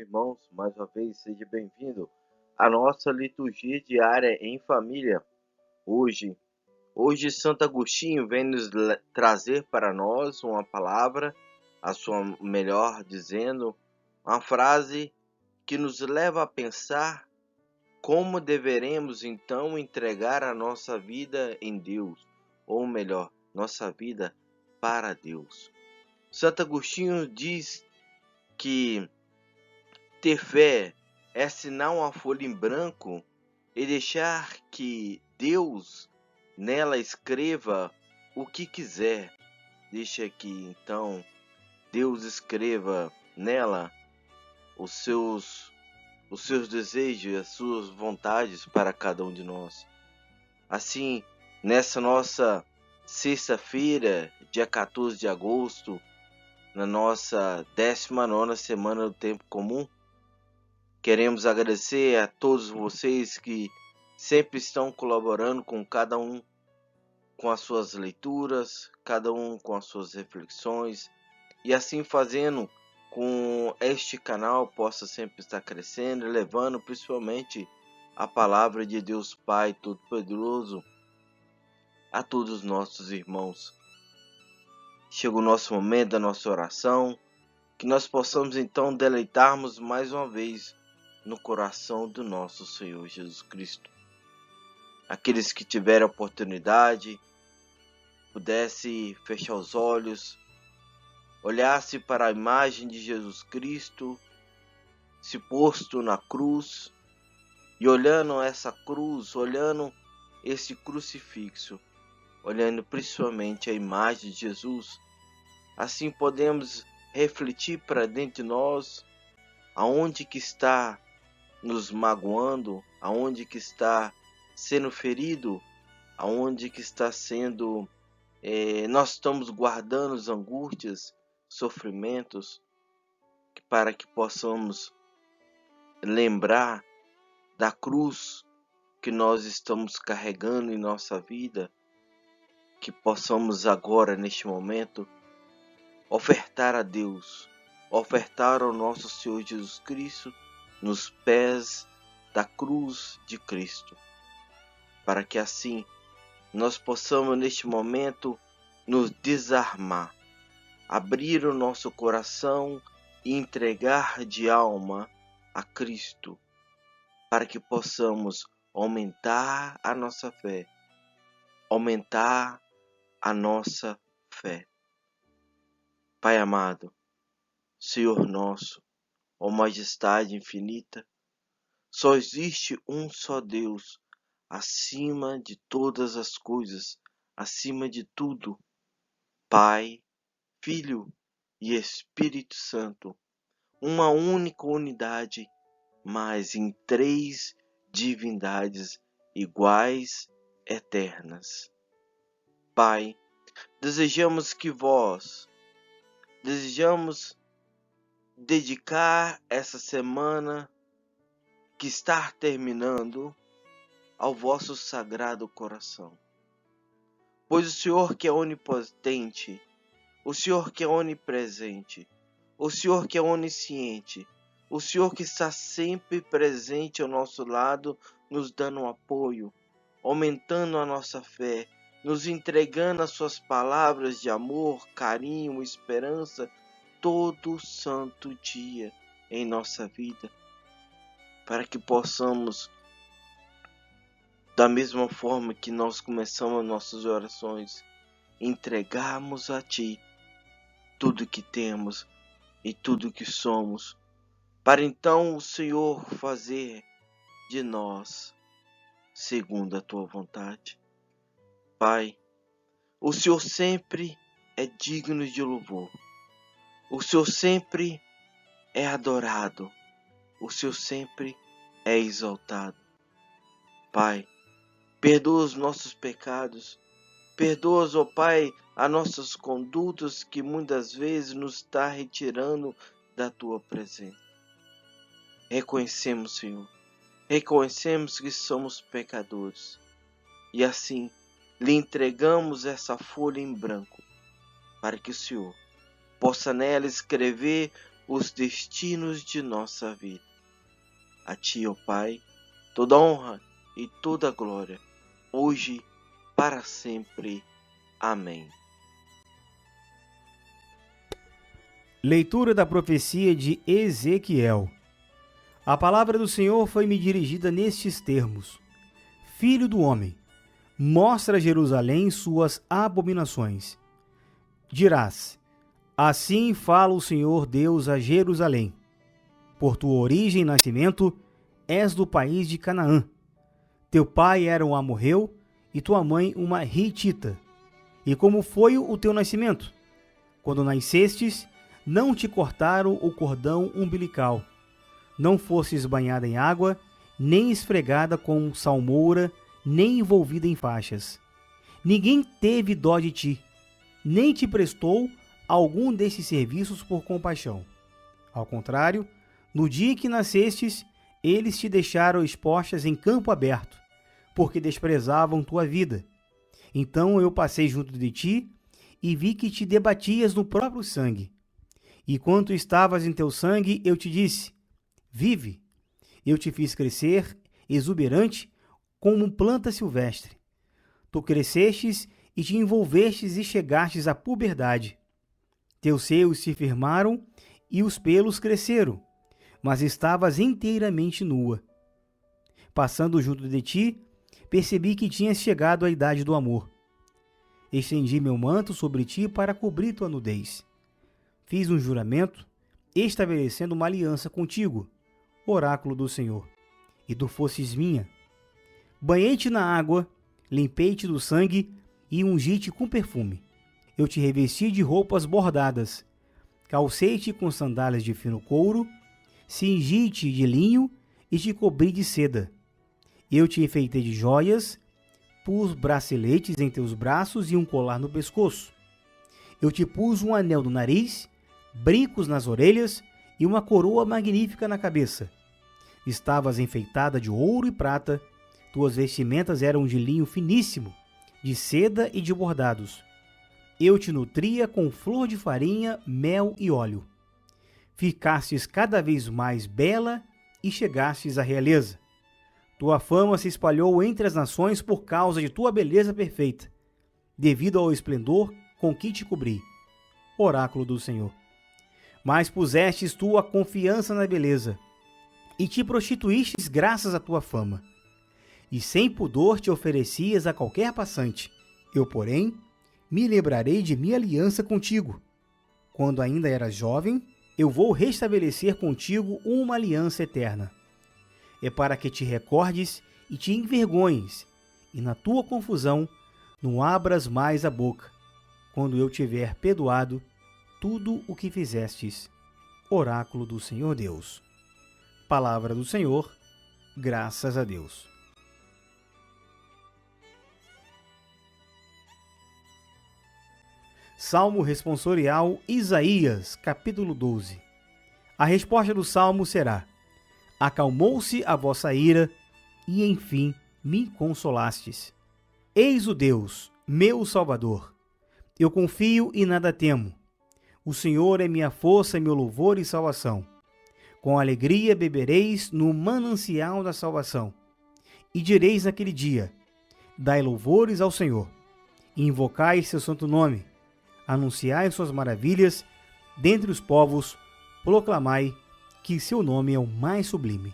irmãos, mais uma vez seja bem-vindo à nossa liturgia diária em família. Hoje Santo Agostinho vem nos trazer para nós uma palavra, a sua melhor dizendo, uma frase que nos leva a pensar como deveremos então entregar a nossa vida em Deus, ou melhor, nossa vida para Deus. Santo Agostinho diz que ter fé é assinar uma folha em branco e deixar que Deus nela escreva o que quiser. Deixa que então Deus escreva nela os seus desejos, as suas vontades para cada um de nós. Assim, nessa nossa sexta-feira, dia 14 de agosto, na nossa 19ª semana do tempo comum, queremos agradecer a todos vocês que sempre estão colaborando com cada um, com as suas leituras, cada um com as suas reflexões, e assim fazendo com este canal possa sempre estar crescendo e levando principalmente a palavra de Deus Pai Todo-Poderoso a todos os nossos irmãos. Chega o nosso momento da nossa oração, que nós possamos então deleitarmos mais uma vez no coração do nosso Senhor Jesus Cristo. Aqueles que tiverem a oportunidade, pudesse fechar os olhos, olhasse para a imagem de Jesus Cristo, se posto na cruz, e olhando essa cruz, olhando esse crucifixo, olhando principalmente a imagem de Jesus, assim podemos refletir para dentro de nós aonde que está nos magoando, aonde que está sendo ferido, aonde que está sendo, nós estamos guardando as angústias, sofrimentos, para que possamos lembrar da cruz que nós estamos carregando em nossa vida, que possamos agora, neste momento, ofertar a Deus, ofertar ao nosso Senhor Jesus Cristo nos pés da cruz de Cristo, para que assim nós possamos neste momento nos desarmar, abrir o nosso coração e entregar de alma a Cristo, para que possamos aumentar a nossa fé, aumentar a nossa fé. Pai amado, Senhor nosso, ó Majestade infinita, só existe um só Deus, acima de todas as coisas, acima de tudo, Pai, Filho e Espírito Santo, uma única unidade, mas em três divindades iguais, eternas. Pai, desejamos dedicar essa semana que está terminando ao vosso sagrado coração. Pois o Senhor que é onipotente, o Senhor que é onipresente, o Senhor que é onisciente, o Senhor que está sempre presente ao nosso lado, nos dando um apoio, aumentando a nossa fé, nos entregando as suas palavras de amor, carinho, esperança, todo santo dia em nossa vida, para que possamos, da mesma forma que nós começamos nossas orações, entregarmos a Ti tudo que temos e tudo que somos, para então o Senhor fazer de nós segundo a Tua vontade. Pai, o Senhor sempre é digno de louvor, o Senhor sempre é adorado, o Senhor sempre é exaltado. Pai, perdoa os nossos pecados, perdoa, ó Pai, as nossas condutas que muitas vezes nos está retirando da Tua presença. Reconhecemos, Senhor, reconhecemos que somos pecadores e assim lhe entregamos essa folha em branco para que o Senhor possa nela escrever os destinos de nossa vida. A Ti, ó Pai, toda honra e toda glória, hoje, para sempre. Amém. Leitura da profecia de Ezequiel. A palavra do Senhor foi-me dirigida nestes termos: Filho do homem, mostra a Jerusalém suas abominações. Dirás: assim fala o Senhor Deus a Jerusalém. Por tua origem e nascimento, és do país de Canaã. Teu pai era um amorreu e tua mãe uma hitita. E como foi o teu nascimento? Quando nascestes, não te cortaram o cordão umbilical. Não fostes banhada em água, nem esfregada com salmoura, nem envolvida em faixas. Ninguém teve dó de ti, nem te prestou algum desses serviços por compaixão. Ao contrário, no dia que nascestes, eles te deixaram expostas em campo aberto, porque desprezavam tua vida. Então eu passei junto de ti e vi que te debatias no próprio sangue. E quando estavas em teu sangue, eu te disse: vive. Eu te fiz crescer, exuberante, como planta silvestre. Tu crescestes e te envolvestes e chegastes à puberdade. Teus seios se firmaram e os pelos cresceram, mas estavas inteiramente nua. Passando junto de ti, percebi que tinhas chegado à idade do amor. Estendi meu manto sobre ti para cobrir tua nudez. Fiz um juramento, estabelecendo uma aliança contigo, oráculo do Senhor, e tu fostes minha. Banhei-te na água, limpei-te do sangue e ungi-te com perfume. Eu te revesti de roupas bordadas, calcei-te com sandálias de fino couro, cingi-te de linho e te cobri de seda. Eu te enfeitei de joias, pus braceletes em teus braços e um colar no pescoço. Eu te pus um anel no nariz, brincos nas orelhas e uma coroa magnífica na cabeça. Estavas enfeitada de ouro e prata, tuas vestimentas eram de linho finíssimo, de seda e de bordados. Eu te nutria com flor de farinha, mel e óleo. Ficastes cada vez mais bela e chegastes à realeza. Tua fama se espalhou entre as nações por causa de tua beleza perfeita, devido ao esplendor com que te cobri, oráculo do Senhor. Mas pusestes tua confiança na beleza, e te prostituístes graças à tua fama. E sem pudor te oferecias a qualquer passante. Eu, porém, me lembrarei de minha aliança contigo. Quando ainda eras jovem, eu vou restabelecer contigo uma aliança eterna. É para que te recordes e te envergonhes, e na tua confusão não abras mais a boca, quando eu tiver perdoado tudo o que fizestes. Oráculo do Senhor Deus. Palavra do Senhor, graças a Deus. Salmo responsorial Isaías, capítulo 12. A resposta do salmo será: acalmou-se a vossa ira, e enfim me consolastes. Eis o Deus, meu Salvador. Eu confio e nada temo. O Senhor é minha força, meu louvor e salvação. Com alegria bebereis no manancial da salvação. E direis naquele dia: dai louvores ao Senhor. E invocai seu santo nome. Anunciai suas maravilhas dentre os povos. Proclamai que seu nome é o mais sublime.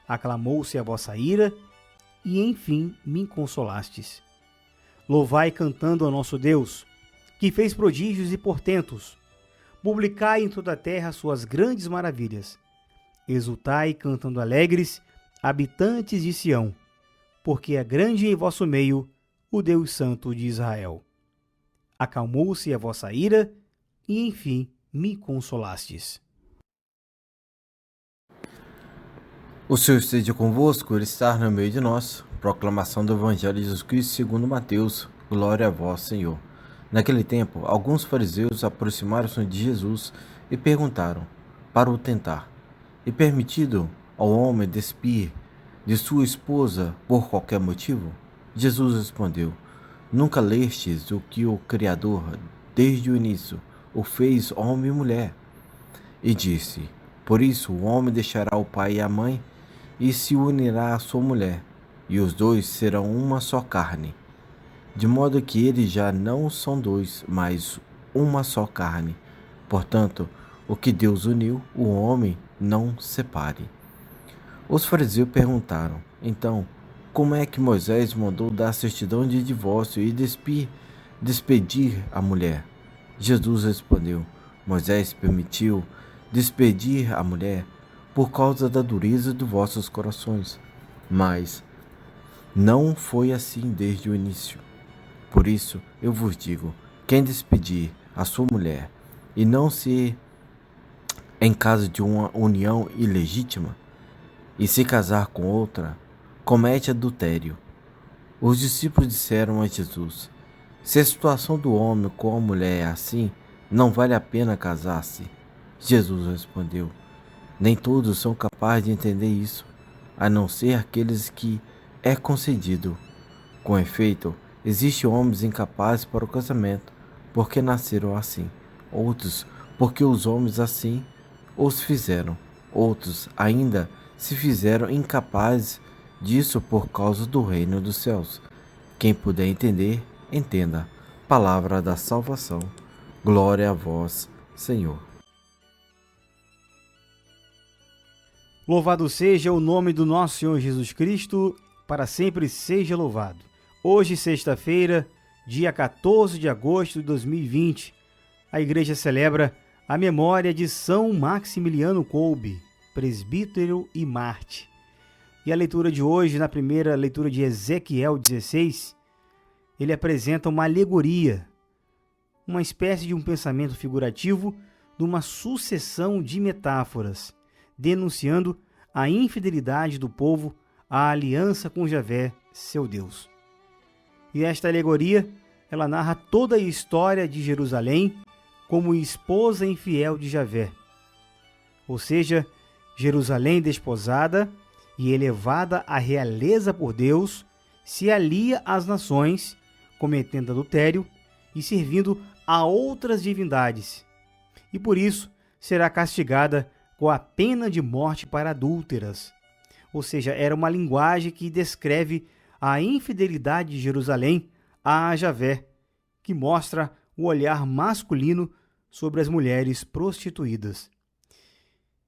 Aclamou-se a vossa ira, e enfim me consolastes. Louvai cantando ao nosso Deus, que fez prodígios e portentos. Publicai em toda a terra suas grandes maravilhas. Exultai cantando alegres, habitantes de Sião, porque é grande em vosso meio o Deus Santo de Israel. Acalmou-se a vossa ira, e enfim me consolastes. O Senhor esteja convosco, Ele está no meio de nós. Proclamação do Evangelho de Jesus Cristo segundo Mateus. Glória a vós, Senhor. Naquele tempo, alguns fariseus aproximaram-se de Jesus e perguntaram, para o tentar: é permitido ao homem despir de sua esposa por qualquer motivo? Jesus respondeu: nunca lestes o que o Criador, desde o início, o fez homem e mulher? e disse: Por isso o homem deixará o pai e a mãe e se unirá à sua mulher, e os dois serão uma só carne. De modo que eles já não são dois, mas uma só carne. Portanto, o que Deus uniu, o homem não separe. Os fariseus perguntaram: Então, como é que Moisés mandou dar certidão de divórcio e despedir a mulher? Jesus respondeu: Moisés permitiu despedir a mulher por causa da dureza de vossos corações, mas não foi assim desde o início. Por isso eu vos digo: quem despedir a sua mulher e não se em caso de uma união ilegítima e se casar com outra, comete adultério. Os discípulos disseram a Jesus: Se a situação do homem com a mulher é assim, não vale a pena casar-se. Jesus respondeu: Nem todos são capazes de entender isso, a não ser aqueles que é concedido. Com efeito, existem homens incapazes para o casamento, porque nasceram assim. Outros, porque os homens assim os fizeram. Outros ainda se fizeram incapazes disso por causa do reino dos céus. Quem puder entender, entenda. Palavra da salvação. Glória a vós, Senhor. Louvado seja o nome do nosso Senhor Jesus Cristo, para sempre seja louvado. Hoje, sexta-feira, dia 14 de agosto de 2020, a igreja celebra a memória de São Maximiliano Kolbe, presbítero e mártir. E a leitura de hoje, na primeira leitura de Ezequiel 16, ele apresenta uma alegoria, uma espécie de um pensamento figurativo de uma sucessão de metáforas, denunciando a infidelidade do povo à aliança com Javé, seu Deus. E esta alegoria, ela narra toda a história de Jerusalém como esposa infiel de Javé. Ou seja, Jerusalém desposada e elevada à realeza por Deus, se alia às nações, cometendo adultério e servindo a outras divindades. E por isso será castigada com a pena de morte para adúlteras. Ou seja, era uma linguagem que descreve a infidelidade de Jerusalém a Javé, que mostra o olhar masculino sobre as mulheres prostituídas.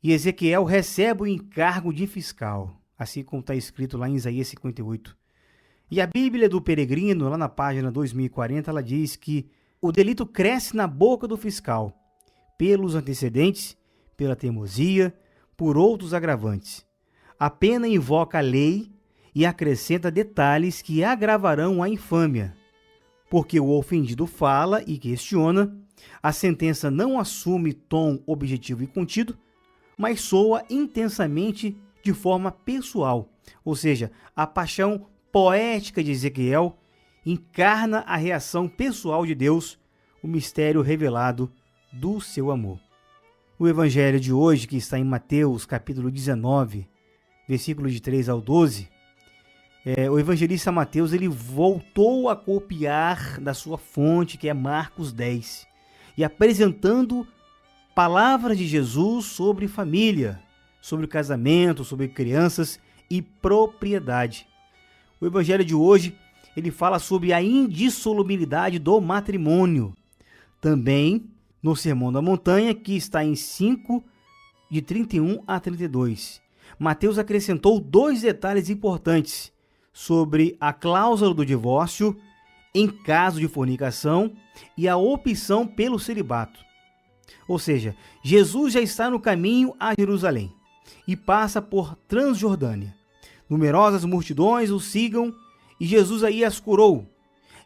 E Ezequiel recebe o encargo de fiscal, assim como está escrito lá em Isaías 58. E a Bíblia do Peregrino, lá na página 2040, ela diz que o delito cresce na boca do fiscal, pelos antecedentes, pela teimosia, por outros agravantes. A pena invoca a lei e acrescenta detalhes que agravarão a infâmia. Porque o ofendido fala e questiona, a sentença não assume tom objetivo e contido, mas soa intensamente de forma pessoal. Ou seja, a paixão poética de Ezequiel encarna a reação pessoal de Deus, o mistério revelado do seu amor. O evangelho de hoje, que está em Mateus, capítulo 19, versículos de 3 ao 12, o evangelista Mateus ele voltou a copiar da sua fonte, que é Marcos 10, e apresentando palavras de Jesus sobre família, sobre casamento, sobre crianças e propriedade. O evangelho de hoje ele fala sobre a indissolubilidade do matrimônio. Também no Sermão da Montanha, que está em 5, de 31 a 32. Mateus acrescentou 2 detalhes importantes sobre a cláusula do divórcio em caso de fornicação e a opção pelo celibato. Ou seja, Jesus já está no caminho a Jerusalém e passa por Transjordânia. Numerosas multidões o sigam e Jesus aí as curou.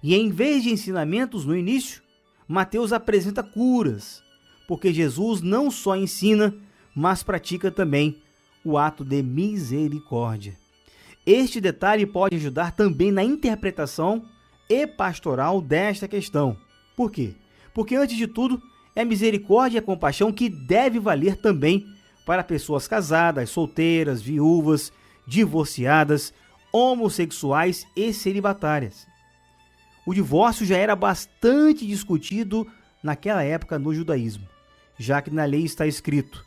E em vez de ensinamentos no início, Mateus apresenta curas, porque Jesus não só ensina, mas pratica também o ato de misericórdia. Este detalhe pode ajudar também na interpretação e pastoral desta questão. Por quê? Porque, antes de tudo, é a misericórdia e a compaixão que deve valer também para pessoas casadas, solteiras, viúvas, divorciadas, homossexuais e celibatárias. O divórcio já era bastante discutido naquela época no judaísmo. já que na lei está escrito: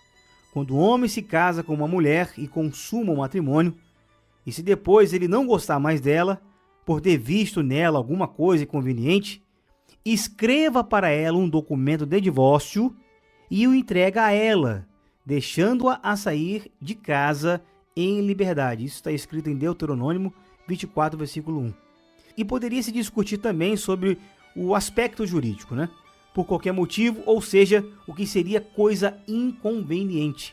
quando o homem se casa com uma mulher e consuma o matrimônio, e se depois ele não gostar mais dela, por ter visto nela alguma coisa inconveniente, escreva para ela um documento de divórcio e o entrega a ela, deixando-a a sair de casa em liberdade. Isso está escrito em Deuteronômio 24, versículo 1. E poderia se discutir também sobre o aspecto jurídico, né? Por qualquer motivo, ou seja, o que seria coisa inconveniente.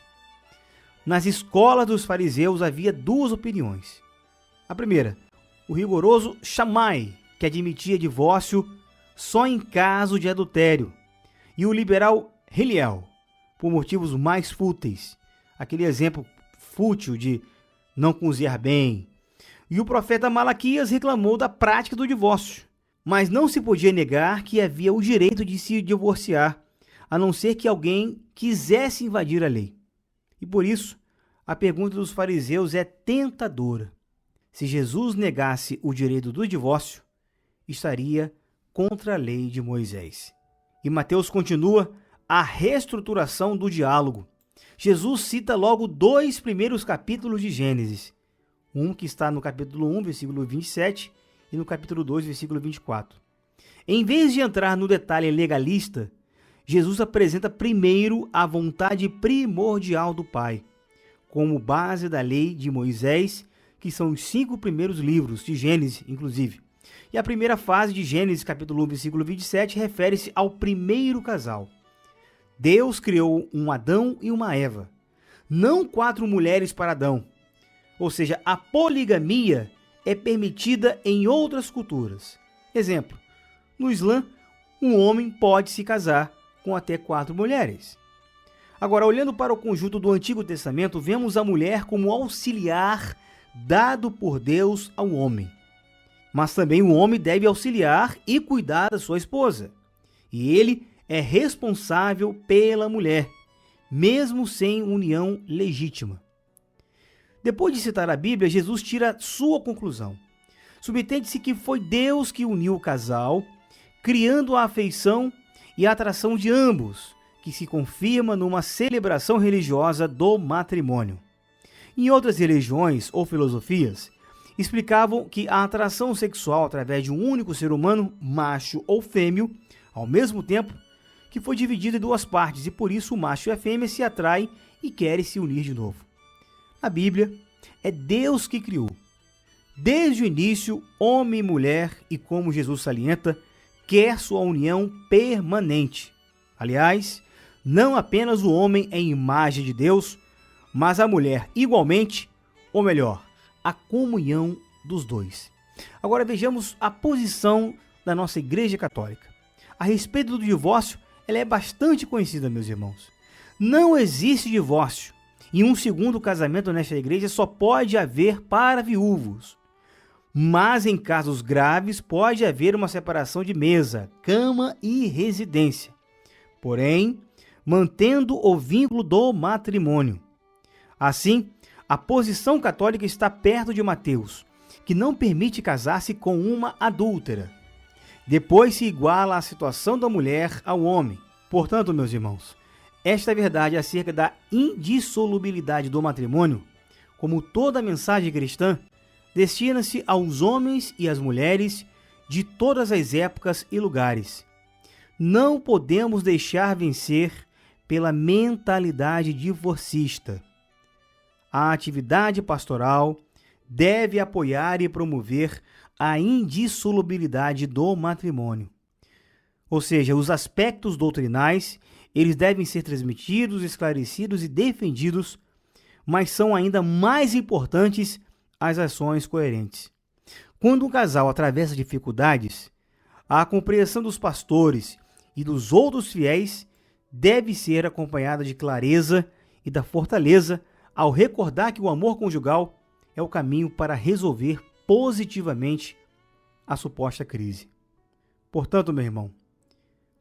Nas escolas dos fariseus havia duas opiniões. A primeira, o rigoroso Shammai, que admitia divórcio só em caso de adultério, e o liberal Hillel, por motivos mais fúteis, aquele exemplo fútil de não cozinhar bem. E o profeta Malaquias reclamou da prática do divórcio, mas não se podia negar que havia o direito de se divorciar, a não ser que alguém quisesse invadir a lei. E por isso, a pergunta dos fariseus é tentadora. Se Jesus negasse o direito do divórcio, estaria contra a lei de Moisés. E Mateus continua a reestruturação do diálogo. Jesus cita logo 2 primeiros capítulos de Gênesis. Um que está no capítulo 1, versículo 27, e no capítulo 2, versículo 24. Em vez de entrar no detalhe legalista, Jesus apresenta primeiro a vontade primordial do Pai, como base da lei de Moisés, que são os 5 primeiros livros de Gênesis, inclusive. E a primeira fase de Gênesis, capítulo 1, versículo 27, refere-se ao primeiro casal. Deus criou um Adão e uma Eva, não 4 mulheres para Adão. Ou seja, a poligamia é permitida em outras culturas. Exemplo, no Islã, um homem pode se casar com até 4 mulheres. Agora, olhando para o conjunto do Antigo Testamento, vemos a mulher como auxiliar dado por Deus ao homem. Mas também o homem deve auxiliar e cuidar da sua esposa. E ele é responsável pela mulher, mesmo sem união legítima. Depois de citar a Bíblia, Jesus tira sua conclusão. Subentende-se que foi Deus que uniu o casal, criando a afeição e a atração de ambos, que se confirma numa celebração religiosa do matrimônio. Em outras religiões ou filosofias, explicavam que a atração sexual através de um único ser humano, macho ou fêmeo, ao mesmo tempo, que foi dividida em 2 partes, e por isso o macho e a fêmea se atraem e querem se unir de novo. A Bíblia é Deus que criou. Desde o início, homem e mulher, e como Jesus salienta, quer sua união permanente. Aliás, não apenas o homem é imagem de Deus, mas a mulher igualmente, ou melhor, a comunhão dos dois. Agora vejamos a posição da nossa Igreja Católica. A respeito do divórcio, ela é bastante conhecida, meus irmãos. Não existe divórcio. E um segundo casamento nesta igreja só pode haver para viúvos. Mas em casos graves pode haver uma separação de mesa, cama e residência. Porém, mantendo o vínculo do matrimônio. Assim, a posição católica está perto de Mateus, que não permite casar-se com uma adúltera. Depois se iguala a situação da mulher ao homem. Portanto, meus irmãos, esta verdade acerca da indissolubilidade do matrimônio, como toda a mensagem cristã, destina-se aos homens e às mulheres de todas as épocas e lugares. Não podemos deixar vencer pela mentalidade divorcista. A atividade pastoral deve apoiar e promover a indissolubilidade do matrimônio. Ou seja, os aspectos doutrinais, eles devem ser transmitidos, esclarecidos e defendidos, mas são ainda mais importantes as ações coerentes. Quando um casal atravessa dificuldades, a compreensão dos pastores e dos outros fiéis deve ser acompanhada de clareza e da fortaleza ao recordar que o amor conjugal é o caminho para resolver positivamente a suposta crise. Portanto, meu irmão,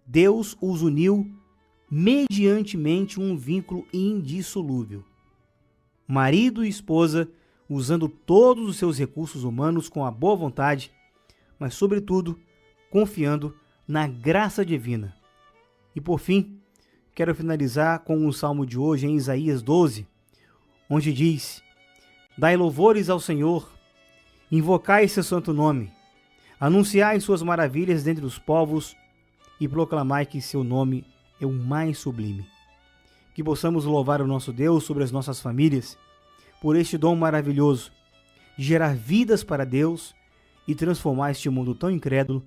Deus os uniu mediantemente um vínculo indissolúvel. Marido e esposa, usando todos os seus recursos humanos com a boa vontade, mas, sobretudo, confiando na graça divina. E, por fim, quero finalizar com o salmo de hoje em Isaías 12, onde diz: Dai louvores ao Senhor, invocai seu santo nome, anunciai suas maravilhas dentre os povos e proclamai que seu nome é o mais sublime. Que possamos louvar o nosso Deus sobre as nossas famílias, por este dom maravilhoso de gerar vidas para Deus e transformar este mundo tão incrédulo,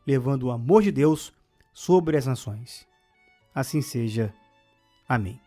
levando o amor de Deus sobre as nações. Assim seja. Amém.